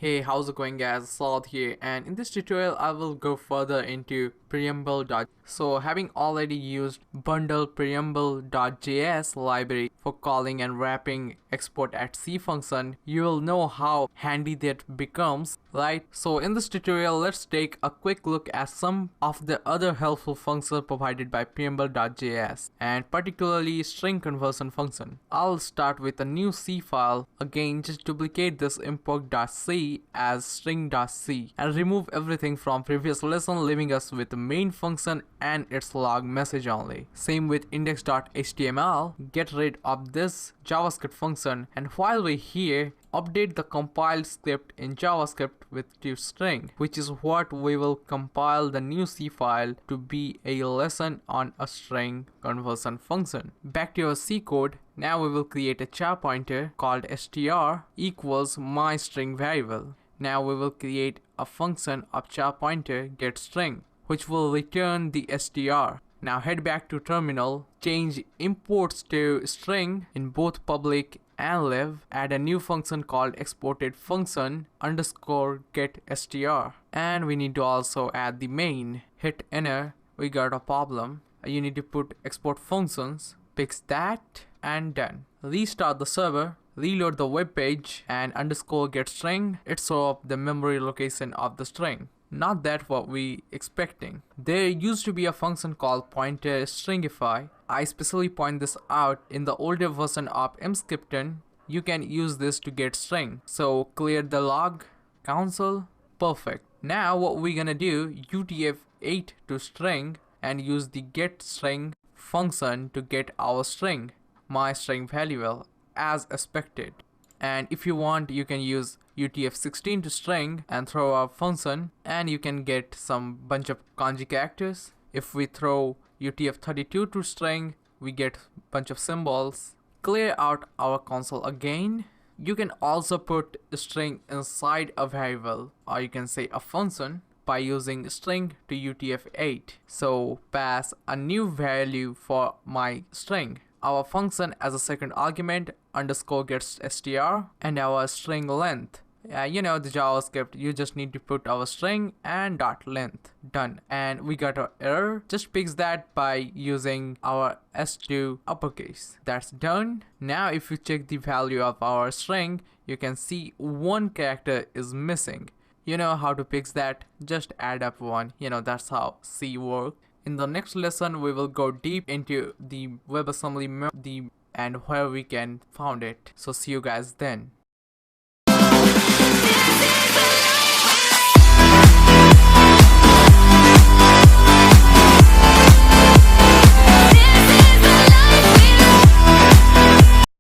Hey, how's it going guys? Saad here, and in this tutorial I will go further into Preamble. So having already used bundle Preamble.js library for calling and wrapping export at C function, you will know how handy that becomes, right? So in this tutorial, let's take a quick look at some of the other helpful functions provided by Preamble.js, and particularly string conversion function. I'll start with a new C file. Again, just duplicate this import.c as string.c and remove everything from previous lesson, leaving us with the main function and its log message only. Same with index.html. Get rid of this JavaScript function, and while we're here, update the compiled script in JavaScript with toString, which is what we will compile the new C file to be a lesson on a string conversion function. Back to our C code. Now we will create a char pointer called str equals my string variable. Now we will create a function of char pointer getString, which will return the str. Now head back to terminal, change imports to string in both public and live, add a new function called exported function underscore get str, and we need to also add the main. Hit enter, we got a problem. You need to put export functions, fix that, and done. Restart the server, reload the web page, and underscore get string, it show up the memory location of the string. Not that what we expecting. There used to be a function called pointer stringify. I specially point this out in the older version of Emscripten. You can use this to get string. So clear the log, console, perfect. Now what we're gonna do, UTF-8 to string and use the getString function to get our string, my string variable, as expected. And if you want, you can use UTF-16 to string and throw our function, and you can get some bunch of kanji characters. If we throw UTF-32 to string, we get bunch of symbols. Clear out our console again. You can also put a string inside a variable, or you can say a function, by using string to UTF-8. So pass a new value for my string, our function as a second argument, underscore gets str, and our string length. You know the JavaScript, you just need to put our string and dot length. Done. And we got an error. Just fix that by using our S2 uppercase. That's done. Now if you check the value of our string, you can see one character is missing. You know how to fix that? Just add up one. You know, that's how C works. In the next lesson, we will go deep into the WebAssembly and where we can find it. So see you guys then.